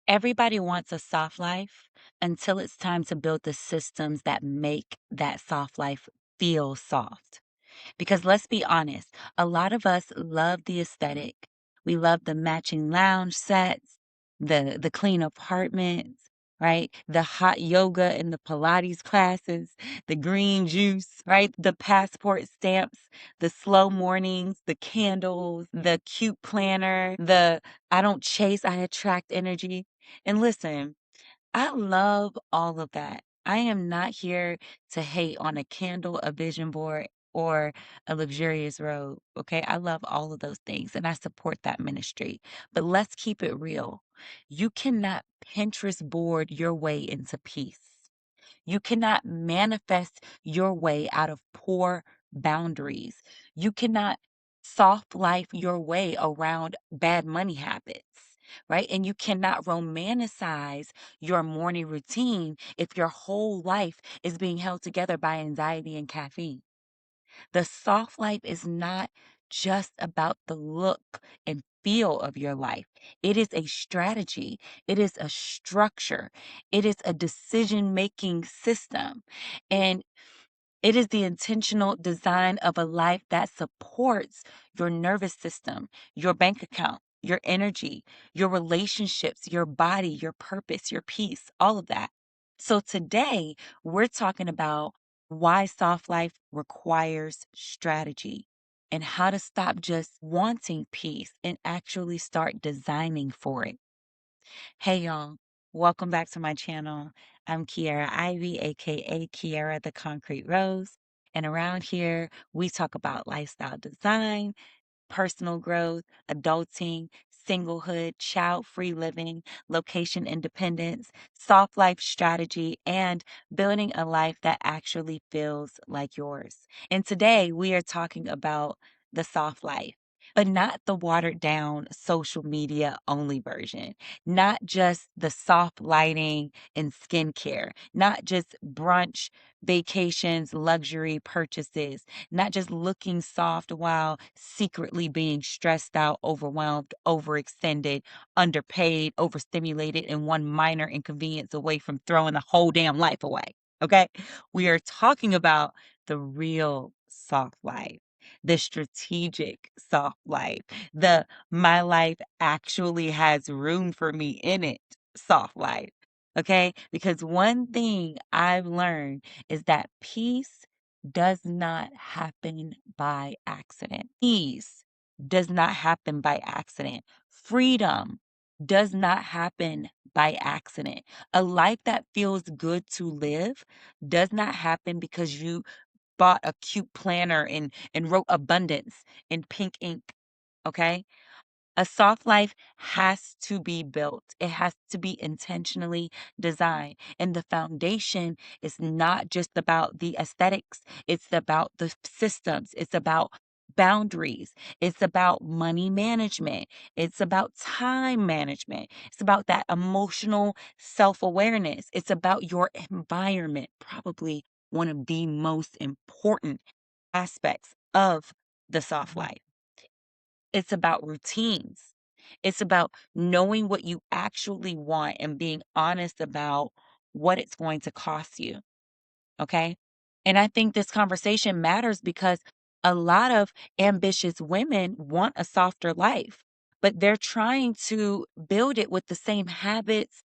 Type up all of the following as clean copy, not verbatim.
Everybody wants a soft life until it's time to build the systems that make that soft life feel soft. Because let's be honest, a lot of us love the aesthetic. We love the matching lounge sets, the clean apartments, right? The hot yoga and the Pilates classes, the green juice, right? The passport stamps, the slow mornings, the candles, the cute planner, the I don't chase, I attract energy. And listen, I love all of that. I am not here to hate on a candle, a vision board, or a luxurious robe. Okay. I love all of those things and I support that ministry. But let's keep it real. You cannot Pinterest board your way into peace. You cannot manifest your way out of poor boundaries. You cannot soft life your way around bad money habits, right? And you cannot romanticize your morning routine if your whole life is being held together by anxiety and caffeine. The soft life is not just about the look and feel of your life. It is a strategy. It is a structure. It is a decision making system. And it is the intentional design of a life that supports your nervous system, your bank account, your energy, your relationships, your body, your purpose, your peace, all of that. So today, we're talking about why soft life requires strategy and how to stop just wanting peace and actually start designing for it. Hey y'all, welcome back to my channel. I'm Kiara Ivy, aka Kiara the Concrete Rose. And around here, we talk about lifestyle design, personal growth, adulting, singlehood, child free living, location independence, soft life strategy, and building a life that actually feels like yours. And today we are talking about the soft life. But not the watered down social media only version, not just the soft lighting and skincare, not just brunch, vacations, luxury purchases, not just looking soft while secretly being stressed out, overwhelmed, overextended, underpaid, overstimulated, and one minor inconvenience away from throwing the whole damn life away. Okay. We are talking about the real soft life, the strategic soft life, the my life actually has room for me in it soft life. Okay. Because one thing I've learned is that peace does not happen by accident. Peace does not happen by accident. Freedom does not happen by accident. A life that feels good to live does not happen because you bought a cute planner and wrote abundance in pink ink. Okay. A soft life has to be built. It has to be intentionally designed. And the foundation is not just about the aesthetics, it's about the systems, it's about boundaries, it's about money management, it's about time management, it's about that emotional self awareness, it's about your environment, probably one of the most important aspects of the soft life. It's about routines. It's about knowing what you actually want and being honest about what it's going to cost you. Okay. And I think this conversation matters because a lot of ambitious women want a softer life, but they're trying to build it with the same habits,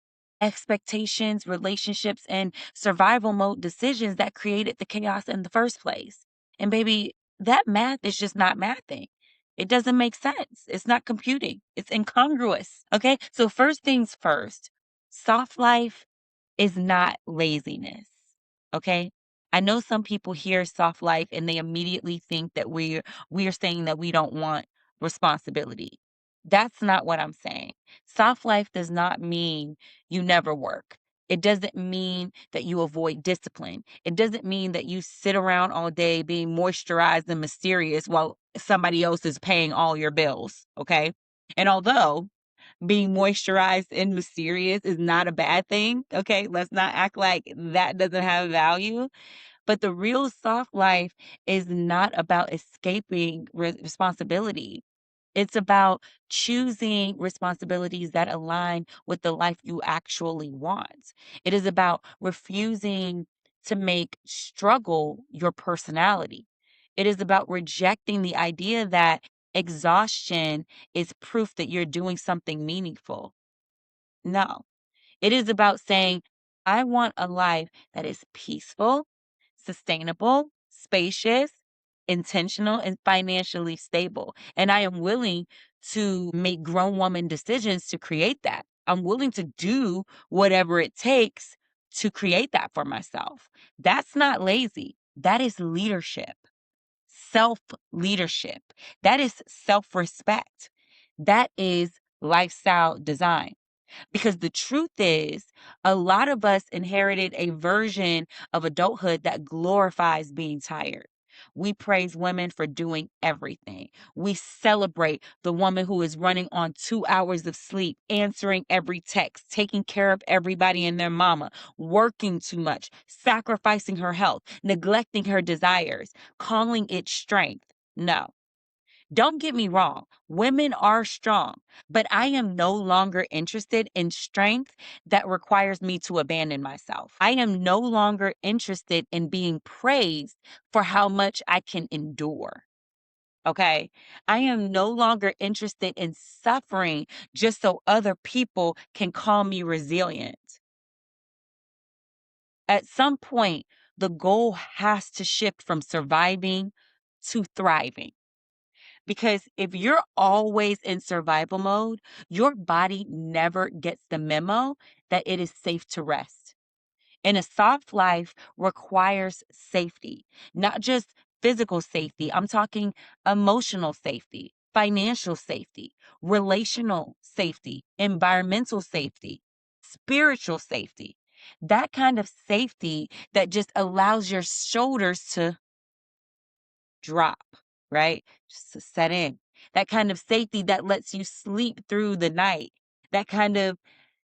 expectations, relationships, and survival mode decisions that created the chaos in the first place. And baby, that math is just not mathing. It doesn't make sense. It's not computing. It's incongruous. Okay. So, first things first, soft life is not laziness. Okay. I know some people hear soft life and they immediately think that we're saying that we don't want responsibility. That's not what I'm saying. Soft life does not mean you never work. It doesn't mean that you avoid discipline. It doesn't mean that you sit around all day being moisturized and mysterious while somebody else is paying all your bills. Okay. And although being moisturized and mysterious is not a bad thing. Okay. Let's not act like that doesn't have value. But the real soft life is not about escaping responsibility. It's about choosing responsibilities that align with the life you actually want. It is about refusing to make struggle your personality. It is about rejecting the idea that exhaustion is proof that you're doing something meaningful. No, it is about saying, I want a life that is peaceful, sustainable, spacious, intentional, and financially stable. And I am willing to make grown woman decisions to create that. I'm willing to do whatever it takes to create that for myself. That's not lazy. That is leadership, self leadership. That is self respect. That is lifestyle design. Because the truth is, a lot of us inherited a version of adulthood that glorifies being tired. We praise women for doing everything. We celebrate the woman who is running on 2 hours of sleep, answering every text, taking care of everybody and their mama, working too much, sacrificing her health, neglecting her desires, calling it strength. No. Don't get me wrong, women are strong, but I am no longer interested in strength that requires me to abandon myself. I am no longer interested in being praised for how much I can endure. Okay. I am no longer interested in suffering just so other people can call me resilient. At some point, the goal has to shift from surviving to thriving. Because if you're always in survival mode, your body never gets the memo that it is safe to rest. And a soft life requires safety, not just physical safety. I'm talking emotional safety, financial safety, relational safety, environmental safety, spiritual safety. That kind of safety that just allows your shoulders to drop, right? Just to set in. That kind of safety that lets you sleep through the night. That kind of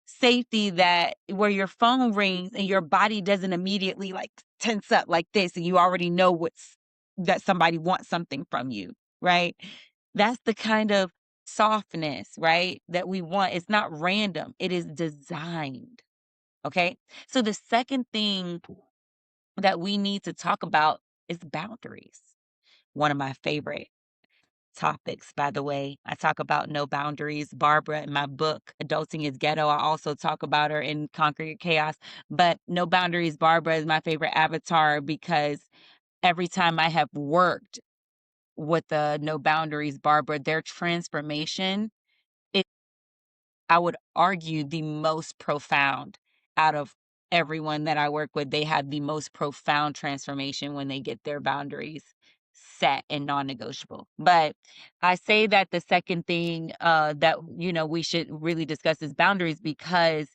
safety that where your phone rings and your body doesn't immediately like tense up like this and you already know what's that somebody wants something from you, right? That's the kind of softness, right? That we want. It's not random. It is designed. Okay? So the second thing that we need to talk about is boundaries. One of my favorite topics, by the way. I talk about no boundaries. Barbara in my book, Adulting is Ghetto. I also talk about her in Concrete Chaos. But no boundaries, Barbara is my favorite avatar because every time I have worked with the no boundaries, Barbara, their transformation, it I would argue the most profound out of everyone that I work with. They have the most profound transformation when they get their boundaries set and non-negotiable. But I say that the second thing that we should really discuss is boundaries because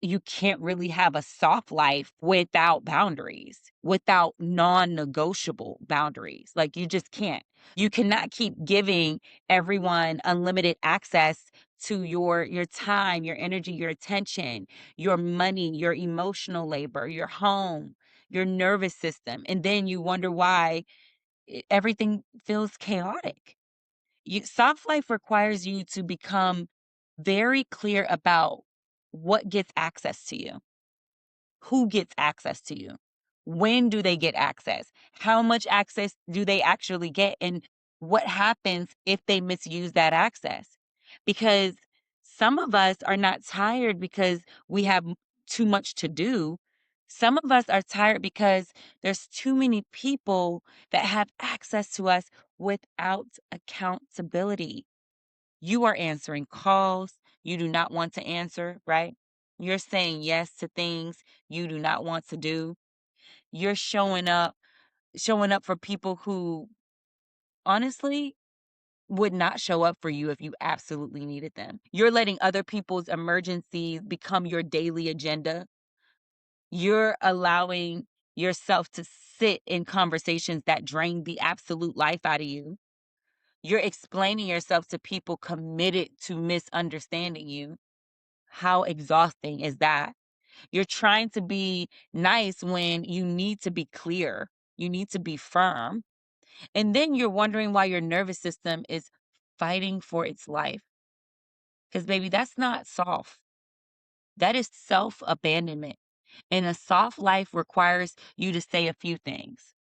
you can't really have a soft life without boundaries, without non-negotiable boundaries. Like you just can't. You cannot keep giving everyone unlimited access to your time, your energy, your attention, your money, your emotional labor, your home, your nervous system. And then you wonder why everything feels chaotic. Soft life requires you to become very clear about what gets access to you, who gets access to you, when do they get access, how much access do they actually get, and what happens if they misuse that access. Because some of us are not tired because we have too much to do. Some of us are tired because there's too many people that have access to us without accountability. You are answering calls you do not want to answer, right? You're saying yes to things you do not want to do. You're showing up for people who honestly would not show up for you if you absolutely needed them. You're letting other people's emergencies become your daily agenda. You're allowing yourself to sit in conversations that drain the absolute life out of you. You're explaining yourself to people committed to misunderstanding you. How exhausting is that? You're trying to be nice when you need to be clear. You need to be firm. And then you're wondering why your nervous system is fighting for its life. Because, baby, that's not soft. That is self abandonment. And a soft life requires you to say a few things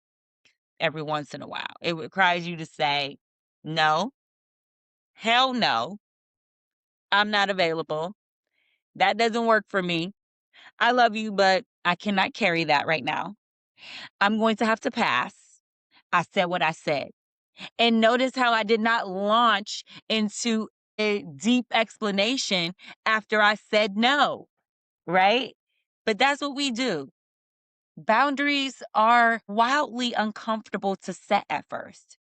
every once in a while. It requires you to say, no, hell no, I'm not available. That doesn't work for me. I love you, but I cannot carry that right now. I'm going to have to pass. I said what I said. And notice how I did not launch into a deep explanation after I said no, right? But that's what we do. Boundaries are wildly uncomfortable to set at first,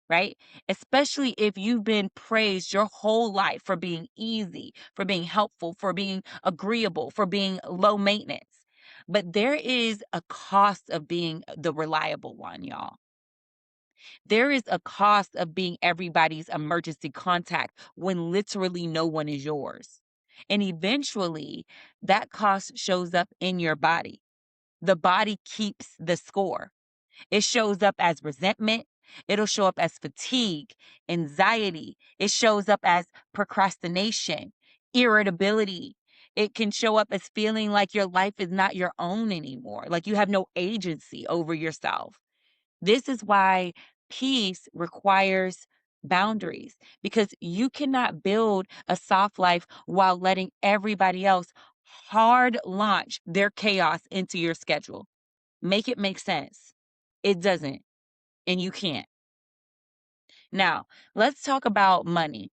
right? Especially if you've been praised your whole life for being easy, for being helpful, for being agreeable, for being low maintenance. But there is a cost of being the reliable one, y'all. There is a cost of being everybody's emergency contact when literally no one is yours. And eventually, that cost shows up in your body. The body keeps the score. It shows up as resentment. It'll show up as fatigue, anxiety. It shows up as procrastination, irritability. It can show up as feeling like your life is not your own anymore, like you have no agency over yourself. This is why peace requires boundaries because you cannot build a soft life while letting everybody else hard launch their chaos into your schedule. Make it make sense. It doesn't, and you can't. Now, let's talk about money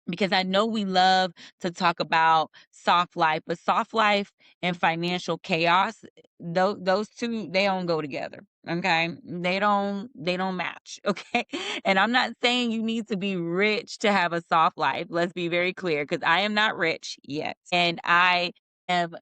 because I know we love to talk about soft life, but soft life and financial chaos, those two, they don't go together. Okay. They don't match. Okay. And I'm not saying you need to be rich to have a soft life. Let's be very clear because I am not rich yet. And I am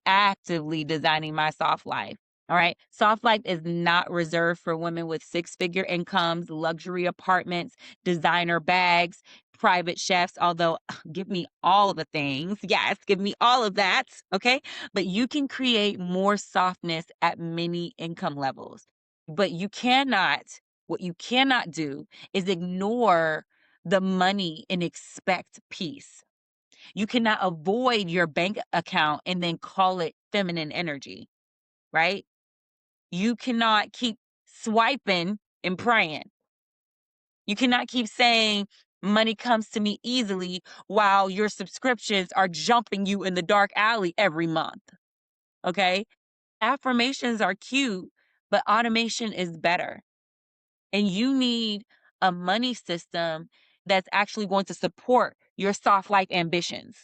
actively designing my soft life. All right. Soft life is not reserved for women with six-figure incomes, luxury apartments, designer bags, private chefs, although give me all of the things. Yes, give me all of that. Okay. But you can create more softness at many income levels. But what you cannot do is ignore the money and expect peace. You cannot avoid your bank account and then call it feminine energy, right? You cannot keep swiping and praying. You cannot keep saying money comes to me easily while your subscriptions are jumping you in the dark alley every month. Okay. Affirmations are cute, but automation is better. And you need a money system that's actually going to support your soft life ambitions,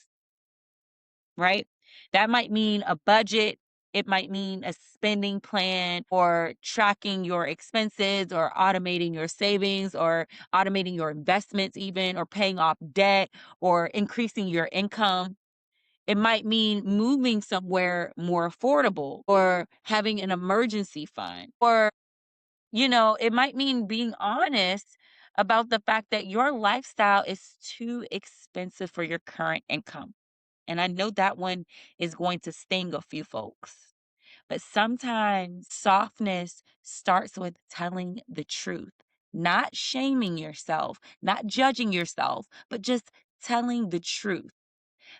right? That might mean a budget. It might mean a spending plan or tracking your expenses or automating your savings or automating your investments, even or paying off debt or increasing your income. It might mean moving somewhere more affordable or having an emergency fund. Or, it might mean being honest about the fact that your lifestyle is too expensive for your current income. And I know that one is going to sting a few folks. But sometimes softness starts with telling the truth, not shaming yourself, not judging yourself, but just telling the truth.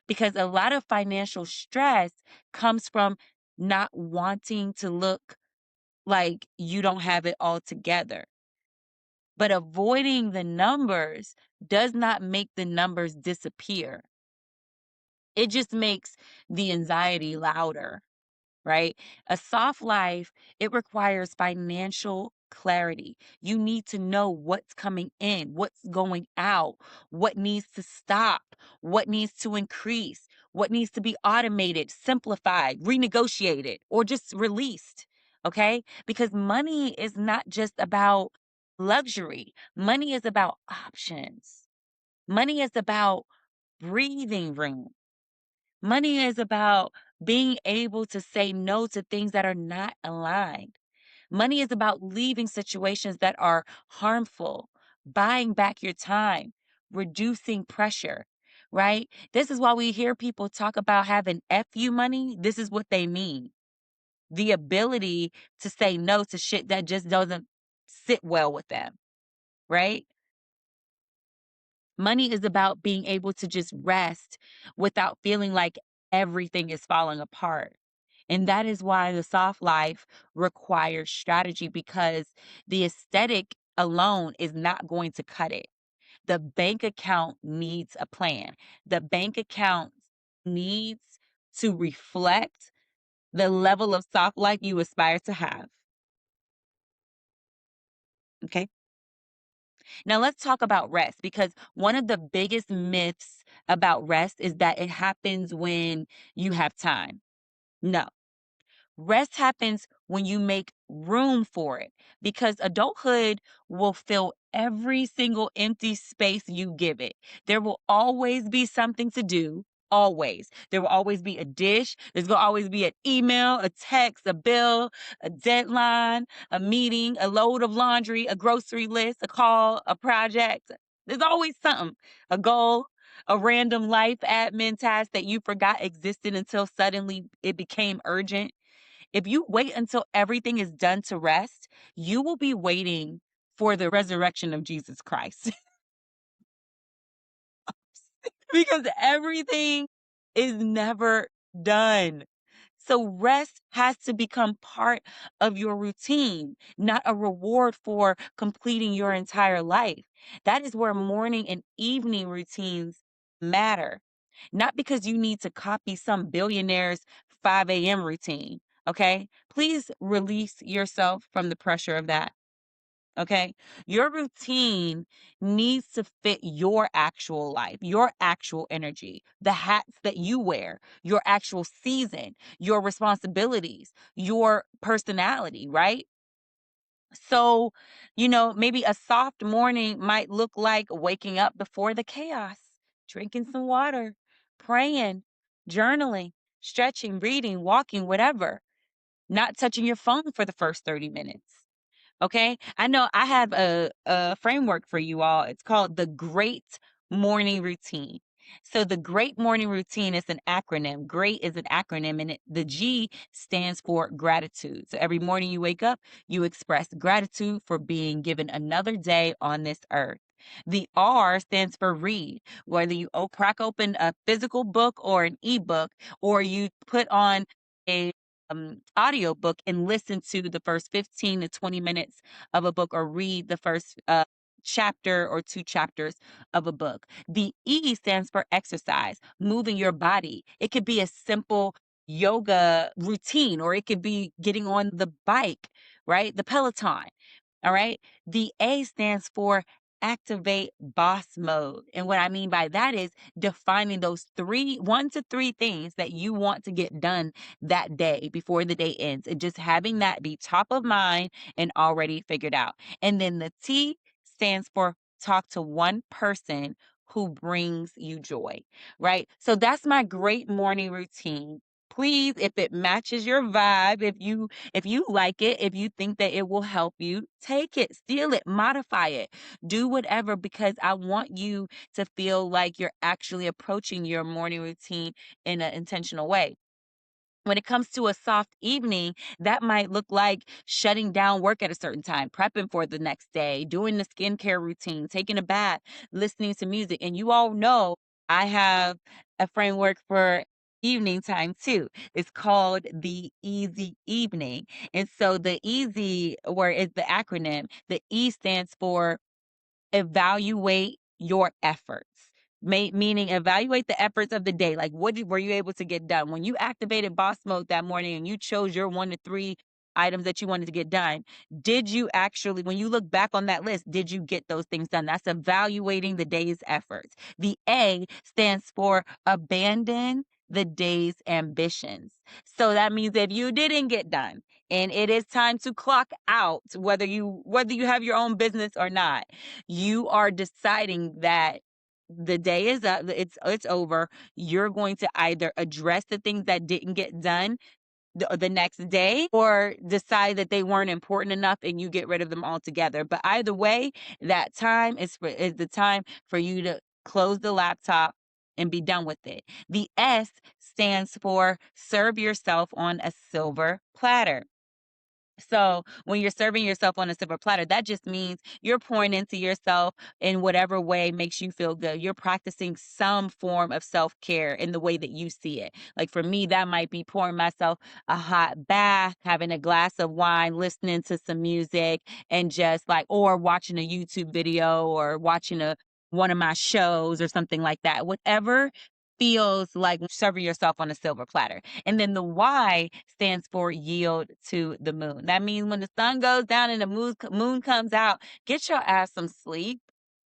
Because a lot of financial stress comes from not wanting to look like you don't have it all together. But avoiding the numbers does not make the numbers disappear. It just makes the anxiety louder, right? A soft life, it requires financial clarity. You need to know what's coming in, what's going out, what needs to stop, what needs to increase, what needs to be automated, simplified, renegotiated, or just released. Okay? Because money is not just about luxury, money is about options, money is about breathing room. Money is about being able to say no to things that are not aligned. Money is about leaving situations that are harmful, buying back your time, reducing pressure, right? This is why we hear people talk about having FU money. This is what they mean. The ability to say no to shit that just doesn't sit well with them, right? Money is about being able to just rest without feeling like everything is falling apart. And that is why the soft life requires strategy, because the aesthetic alone is not going to cut it. The bank account needs a plan. The bank account needs to reflect the level of soft life you aspire to have. Okay. Now let's talk about rest, because one of the biggest myths about rest is that it happens when you have time. No. Rest happens when you make room for it, because adulthood will fill every single empty space you give it. There will always be something to do. Always. There will always be a dish. There's going to always be an email, a text, a bill, a deadline, a meeting, a load of laundry, a grocery list, a call, a project. There's always something, a goal, a random life admin task that you forgot existed until suddenly it became urgent. If you wait until everything is done to rest, you will be waiting for the resurrection of Jesus Christ. Because everything is never done. So rest has to become part of your routine, not a reward for completing your entire life. That is where morning and evening routines matter. Not because you need to copy some billionaire's 5 a.m. routine. Okay. Please release yourself from the pressure of that. Okay. Your routine needs to fit your actual life, your actual energy, the hats that you wear, your actual season, your responsibilities, your personality, right? So, maybe a soft morning might look like waking up before the chaos, drinking some water, praying, journaling, stretching, reading, walking, whatever, not touching your phone for the first 30 minutes. Okay. I know I have a framework for you all. It's called the Great Morning Routine. So the Great Morning Routine is an acronym. Great is an acronym, and the G stands for gratitude. So every morning you wake up, you express gratitude for being given another day on this earth. The R stands for read. Whether you crack open a physical book or an ebook, or you put on a audiobook and listen to the first 15 to 20 minutes of a book, or read the first chapter or two chapters of a book. The E stands for exercise, moving your body. It could be a simple yoga routine, or it could be getting on the bike, right? The Peloton. All right. The A stands for activate boss mode. And what I mean by that is defining those one to three things that you want to get done that day before the day ends, and just having that be top of mind and already figured out. And then the T stands for talk to one person who brings you joy, right? So that's my great morning routine. Please, if it matches your vibe, if you like it, if you think that it will help you, take it, steal it, modify it, do whatever, because I want you to feel like you're actually approaching your morning routine in an intentional way. When it comes to a soft evening, that might look like shutting down work at a certain time, prepping for the next day, doing the skincare routine, taking a bath, listening to music. And you all know I have a framework for evening time too. It's called the easy evening. And so the easy, where is the acronym, the E stands for evaluate your efforts. Meaning evaluate the efforts of the day. Like, were you able to get done? When you activated boss mode that morning and you chose your 1 to 3 items that you wanted to get done, did you actually, when you look back on that list, did you get those things done? That's evaluating the day's efforts. The A stands for abandon the day's ambitions. So that means if you didn't get done and it is time to clock out, whether you have your own business or not, you are deciding that the day is up, it's over. You're going to either address the things that didn't get done the next day, or decide that they weren't important enough and you get rid of them altogether. But either way, that time is the time for you to close the laptop and be done with it. The S stands for serve yourself on a silver platter. So when you're serving yourself on a silver platter, that just means you're pouring into yourself in whatever way makes you feel good. You're practicing some form of self care in the way that you see it. Like for me, that might be pouring myself a hot bath, having a glass of wine, listening to some music, and just like, or watching a YouTube video or watching one of my shows or something like that. Whatever feels like serving yourself on a silver platter. And then the Y stands for yield to the moon. That means when the sun goes down and the moon comes out, get your ass some sleep.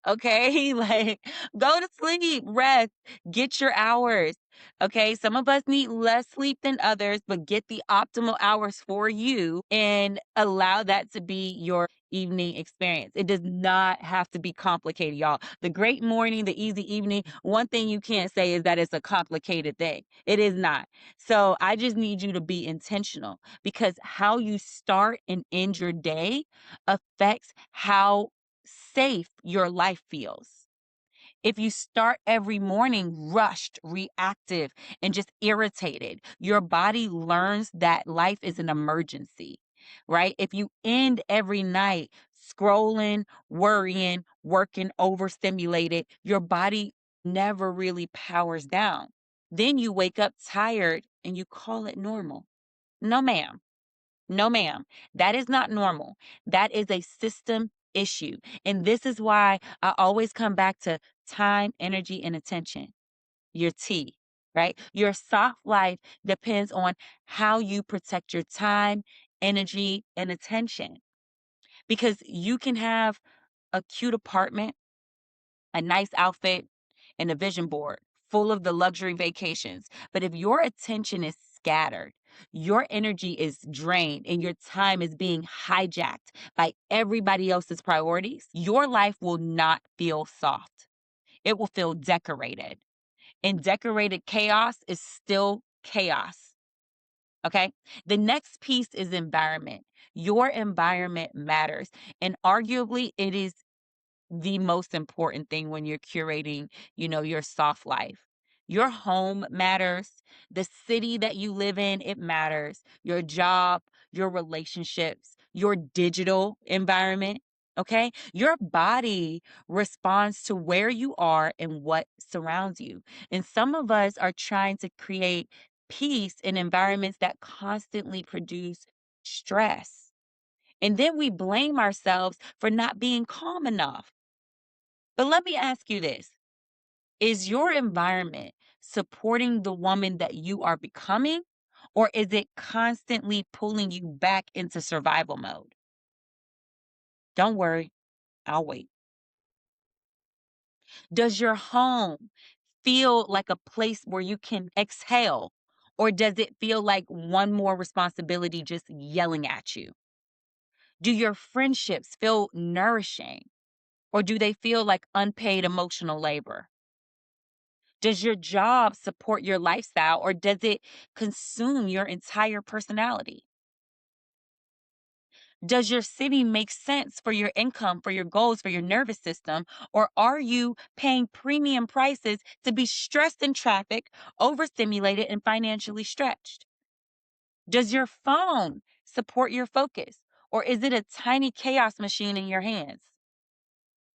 Okay, like go to sleep, rest, get your hours. Okay, some of us need less sleep than others, but get the optimal hours for you and allow that to be your evening experience. It does not have to be complicated, y'all. The great morning, the easy evening, one thing you can't say is that it's a complicated thing. It is not. So I just need you to be intentional because how you start and end your day affects how safe your life feels. If you start every morning rushed, reactive, and just irritated, your body learns that life is an emergency, right? If you end every night scrolling, worrying, working, overstimulated, your body never really powers down. Then you wake up tired and you call it normal. No, ma'am. No, ma'am. That is not normal. That is a system issue. And this is why I always come back to time, energy, and attention. Your T, right? Your soft life depends on how you protect your time, energy, and attention. Because you can have a cute apartment, a nice outfit, and a vision board full of the luxury vacations. But if your attention is scattered, your energy is drained, and your time is being hijacked by everybody else's priorities, your life will not feel soft. It will feel decorated. And decorated chaos is still chaos. Okay. The next piece is environment. Your environment matters. And arguably, it is the most important thing when you're curating, your soft life. Your home matters. The city that you live in, it matters. Your job, your relationships, your digital environment. Okay. Your body responds to where you are and what surrounds you. And some of us are trying to create peace in environments that constantly produce stress. And then we blame ourselves for not being calm enough. But let me ask you this. Is your environment supporting the woman that you are becoming, or is it constantly pulling you back into survival mode? Don't worry, I'll wait. Does your home feel like a place where you can exhale, or does it feel like one more responsibility just yelling at you? Do your friendships feel nourishing, or do they feel like unpaid emotional labor? Does your job support your lifestyle or does it consume your entire personality? Does your city make sense for your income, for your goals, for your nervous system? Or are you paying premium prices to be stressed in traffic, overstimulated, and financially stretched? Does your phone support your focus? Or is it a tiny chaos machine in your hands?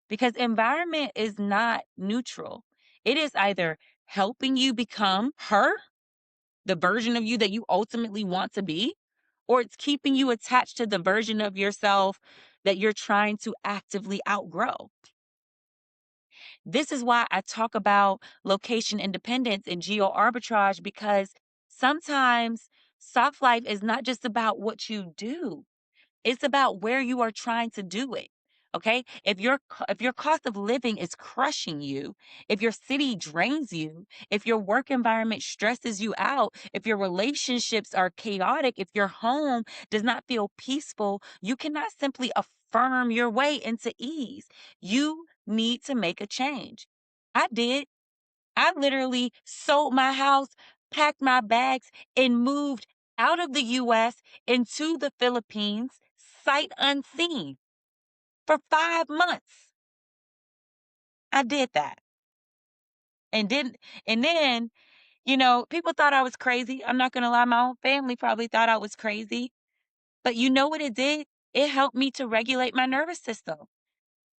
Because environment is not neutral. It is either helping you become her, the version of you that you ultimately want to be, or it's keeping you attached to the version of yourself that you're trying to actively outgrow. This is why I talk about location independence and geo arbitrage because sometimes soft life is not just about what you do. It's about where you are trying to do it. Okay? If your cost of living is crushing you, if your city drains you, if your work environment stresses you out, if your relationships are chaotic, if your home does not feel peaceful, you cannot simply affirm your way into ease. You need to make a change. I did. I literally sold my house, packed my bags, and moved out of the US into the Philippines, sight unseen, for 5 months. I did that. And didn't and then, people thought I was crazy. I'm not gonna lie, my own family probably thought I was crazy. But you know what it did? It helped me to regulate my nervous system.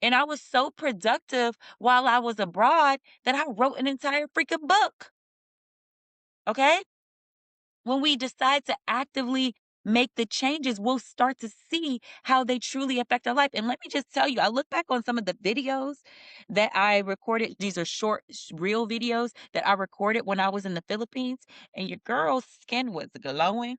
And I was so productive while I was abroad that I wrote an entire freaking book. Okay? When we decide to actively make the changes, we'll start to see how they truly affect our life. And let me just tell you, I look back on some of the videos that I recorded. These are short, real videos that I recorded when I was in the Philippines, and your girl's skin was glowing.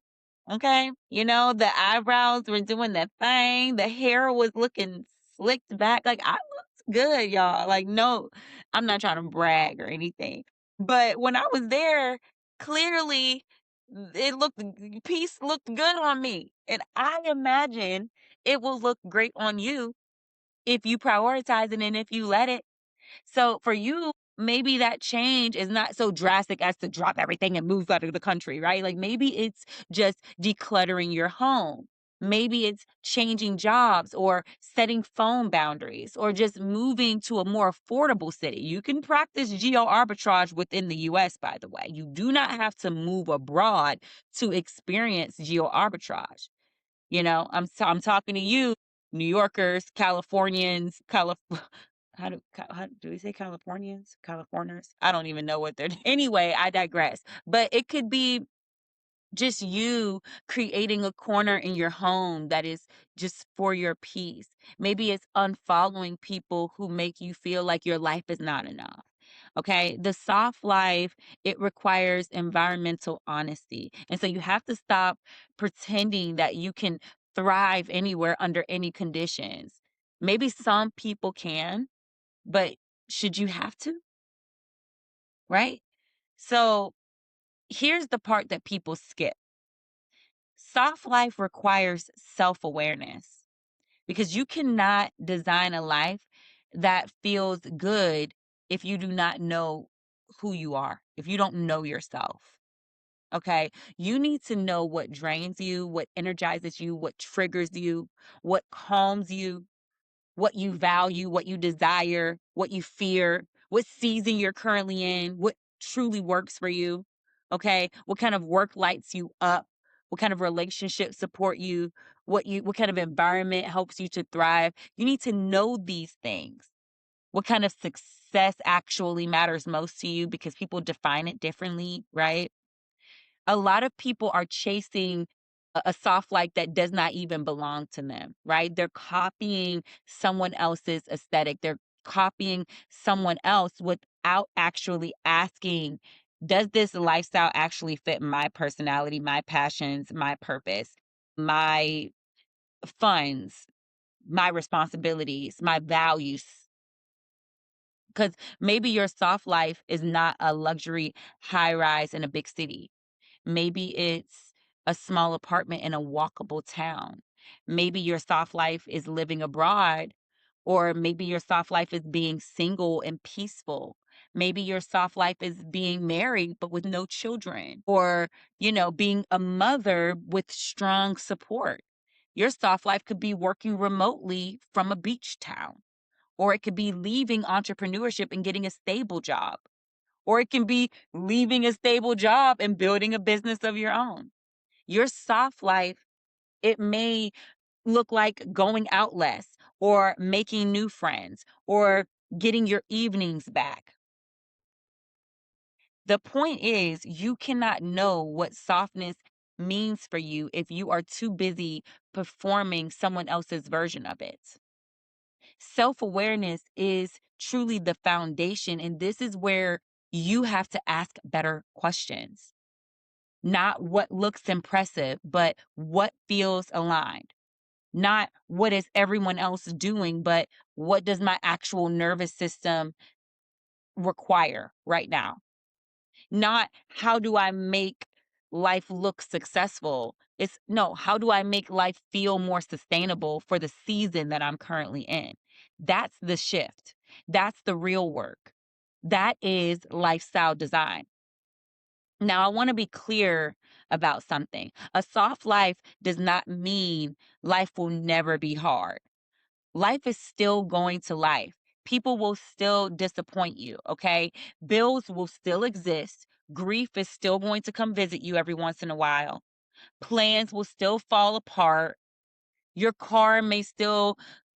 Okay. You know, the eyebrows were doing that thing, the hair was looking slicked back. Like, I looked good, y'all. Like, no, I'm not trying to brag or anything. But when I was there, clearly it looked peace looked good on me, and I imagine it will look great on you if you prioritize it and if you let it. So for you, maybe that change is not so drastic as to drop everything and move out of the country, right? Like maybe it's just decluttering your home. Maybe it's changing jobs or setting phone boundaries or just moving to a more affordable city. You can practice geo arbitrage within the US, by the way. You do not have to move abroad to experience geo arbitrage. I'm talking to you, New Yorkers, Californians, how do we say Californians? Californers? I don't even know what they're anyway, I digress. But it could be just you creating a corner in your home that is just for your peace. Maybe it's unfollowing people who make you feel like your life is not enough. Okay. The soft life, it requires environmental honesty. And so you have to stop pretending that you can thrive anywhere under any conditions. Maybe some people can, but should you have to? Right? So here's the part that people skip. Soft life requires self awareness because you cannot design a life that feels good if you do not know who you are, if you don't know yourself. Okay. You need to know what drains you, what energizes you, what triggers you, what calms you, what you value, what you desire, what you fear, what season you're currently in, what truly works for you. Okay? What kind of work lights you up? What kind of relationships support you? What kind of environment helps you to thrive? You need to know these things. What kind of success actually matters most to you because people define it differently, right? A lot of people are chasing a soft life that does not even belong to them, right? They're copying someone else's aesthetic. They're copying someone else without actually asking, does this lifestyle actually fit my personality, my passions, my purpose, my funds, my responsibilities, my values? Because maybe your soft life is not a luxury high rise in a big city. Maybe it's a small apartment in a walkable town. Maybe your soft life is living abroad, or maybe your soft life is being single and peaceful. Maybe your soft life is being married but with no children, or, being a mother with strong support. Your soft life could be working remotely from a beach town, or it could be leaving entrepreneurship and getting a stable job, or it can be leaving a stable job and building a business of your own. Your soft life, it may look like going out less or making new friends or getting your evenings back. The point is, you cannot know what softness means for you if you are too busy performing someone else's version of it. Self awareness is truly the foundation. And this is where you have to ask better questions. Not what looks impressive, but what feels aligned. Not what is everyone else doing, but what does my actual nervous system require right now? Not how do I make life look successful? It's no, how do I make life feel more sustainable for the season that I'm currently in? That's the shift. That's the real work. That is lifestyle design. Now, I want to be clear about something. A soft life does not mean life will never be hard. Life is still going to life. People will still disappoint you, okay? Bills will still exist. Grief is still going to come visit you every once in a while. Plans will still fall apart. Your car may still,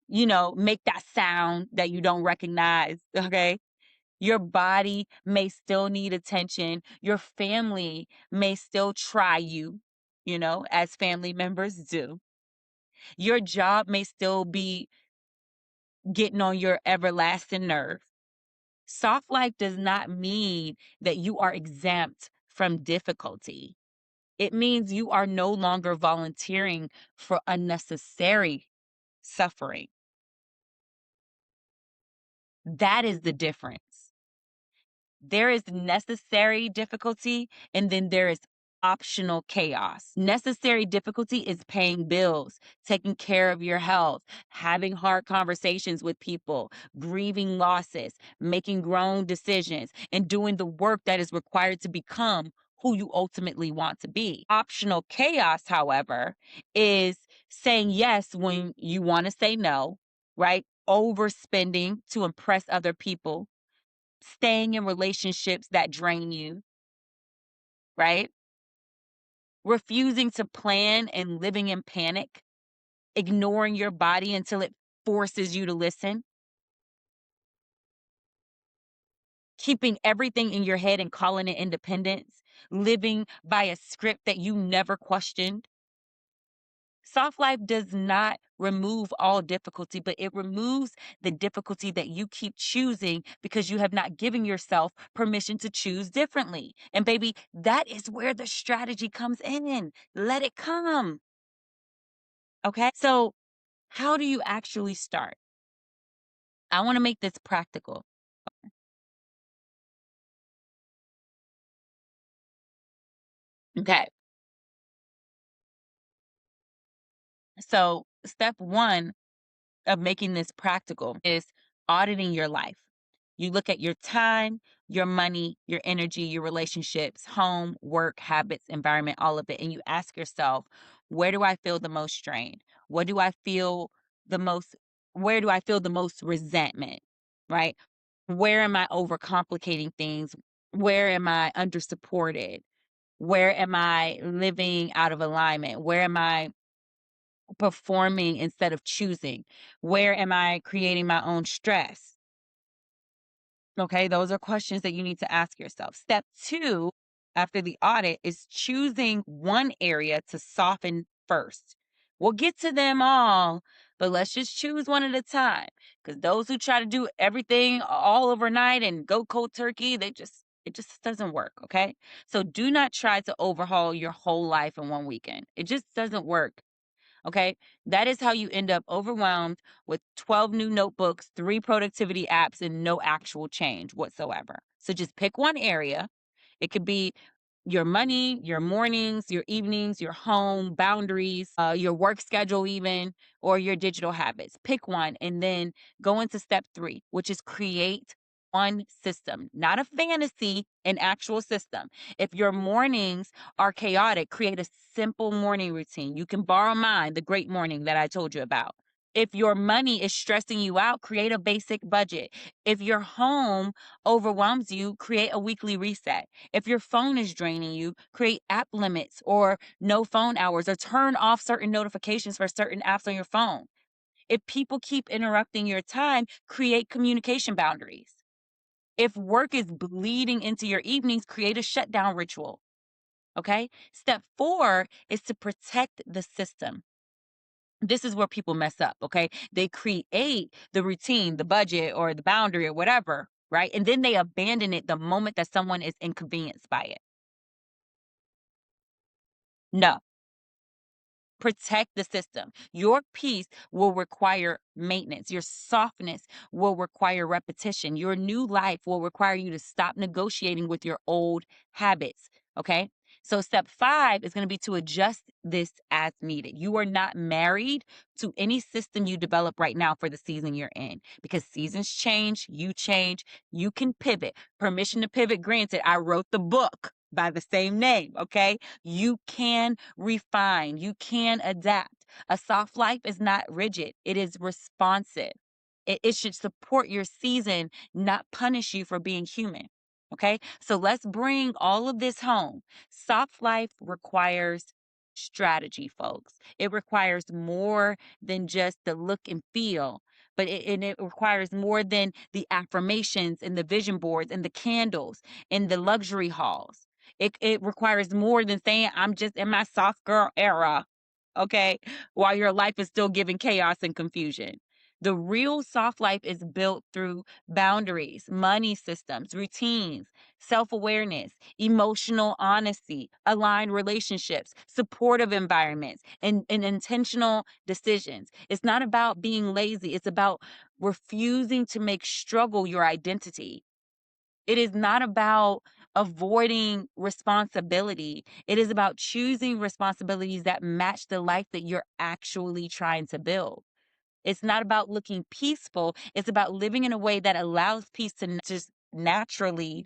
make that sound that you don't recognize, okay? Your body may still need attention. Your family may still try you, as family members do. Your job may still be getting on your everlasting nerve. Soft life does not mean that you are exempt from difficulty. It means you are no longer volunteering for unnecessary suffering. That is the difference. There is necessary difficulty, and then there is optional chaos. Necessary difficulty is paying bills, taking care of your health, having hard conversations with people, grieving losses, making grown decisions, and doing the work that is required to become who you ultimately want to be. Optional chaos, however, is saying yes when you want to say no, right? Overspending to impress other people, staying in relationships that drain you, right? Refusing to plan and living in panic, ignoring your body until it forces you to listen, keeping everything in your head and calling it independence, living by a script that you never questioned. Soft life does not remove all difficulty, but it removes the difficulty that you keep choosing because you have not given yourself permission to choose differently. And baby, that is where the strategy comes in. Let it come. Okay. So, how do you actually start? I want to make this practical. Okay. So, step one of making this practical is auditing your life. You look at your time, your money, your energy, your relationships, home, work, habits, environment, all of it. And you ask yourself, where do I feel the most strain? What do I feel the most, where do I feel the most resentment? Right? Where am I overcomplicating things? Where am I undersupported? Where am I living out of alignment? Where am I performing instead of choosing? Where am I creating my own stress? Okay, those are questions that you need to ask yourself. Step two, after the audit, is choosing one area to soften first. We'll get to them all, but let's just choose one at a time. Because those who try to do everything all overnight and go cold turkey, it just doesn't work. Okay. So do not try to overhaul your whole life in one weekend. It just doesn't work. Okay. That is how you end up overwhelmed with 12 new notebooks, three productivity apps, and no actual change whatsoever. So just pick one area. It could be your money, your mornings, your evenings, your home boundaries, your work schedule, even, or your digital habits. Pick one and then go into step three, which is create one system, not a fantasy, an actual system. If your mornings are chaotic, create a simple morning routine. You can borrow mine, the great morning that I told you about. If your money is stressing you out, create a basic budget. If your home overwhelms you, create a weekly reset. If your phone is draining you, create app limits or no phone hours or turn off certain notifications for certain apps on your phone. If people keep interrupting your time, create communication boundaries. If work is bleeding into your evenings, create a shutdown ritual. Okay. Step four is to protect the system. This is where people mess up. Okay. They create the routine, the budget, or the boundary, or whatever. Right. And then they abandon it the moment that someone is inconvenienced by it. No. Protect the system. Your peace will require maintenance. Your softness will require repetition. Your new life will require you to stop negotiating with your old habits. Okay. So, step five is going to be to adjust this as needed. You are not married to any system you develop right now for the season you're in because seasons change, you can pivot. Permission to pivot granted. I wrote the book by the same name. Okay. You can refine, you can adapt. A soft life is not rigid, it is responsive. It should support your season, not punish you for being human. Okay, so let's bring all of this home. Soft life requires strategy, folks. It requires more than just the look and feel, but it requires more than the affirmations and the vision boards and the candles and the luxury halls. It requires more than saying, I'm just in my soft girl era, okay, while your life is still giving chaos and confusion. The real soft life is built through boundaries, money systems, routines, self awareness, emotional honesty, aligned relationships, supportive environments, and intentional decisions. It's not about being lazy, it's about refusing to make struggle your identity. It is not about avoiding responsibility. It is about choosing responsibilities that match the life that you're actually trying to build. It's not about looking peaceful. It's about living in a way that allows peace to just naturally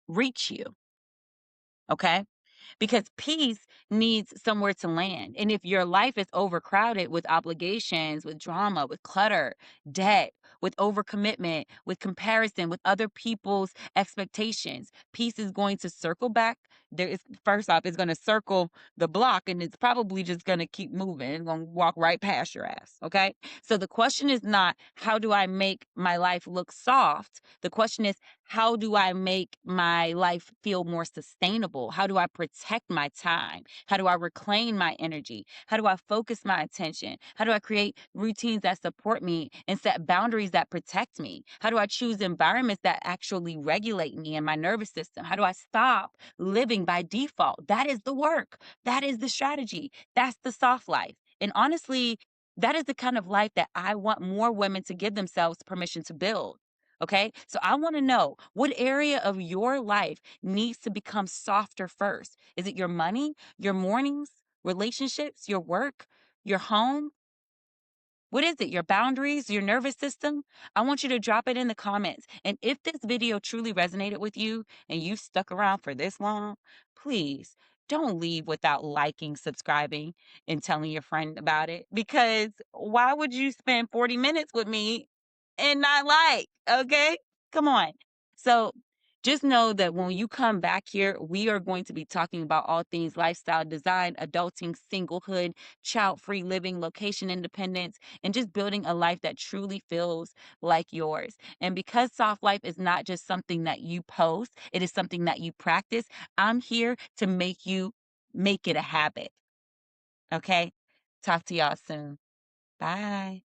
reach you. Okay. Because peace needs somewhere to land. And if your life is overcrowded with obligations, with drama, with clutter, debt, with overcommitment, with comparison, with other people's expectations, peace is going to circle back. There is, first off, it's going to circle the block and it's probably just going to keep moving. It's going to walk right past your ass. Okay. So the question is not, how do I make my life look soft? The question is, how do I make my life feel more sustainable? How do I protect my time? How do I reclaim my energy? How do I focus my attention? How do I create routines that support me and set boundaries that protect me? How do I choose environments that actually regulate me and my nervous system? How do I stop living by default? That is the work. That is the strategy. That's the soft life. And honestly, that is the kind of life that I want more women to give themselves permission to build. Okay. So I want to know, what area of your life needs to become softer first? Is it your money, your mornings, relationships, your work, your home? What is it? Your boundaries, your nervous system? I want you to drop it in the comments. And if this video truly resonated with you and you stuck around for this long, please don't leave without liking, subscribing, and telling your friend about it. Because why would you spend 40 minutes with me and not like? Okay? Come on. So just know that when you come back here, we are going to be talking about all things lifestyle design, adulting, singlehood, child free living, location independence, and just building a life that truly feels like yours. And because soft life is not just something that you post, it is something that you practice. I'm here to make you make it a habit. Okay? Talk to y'all soon. Bye.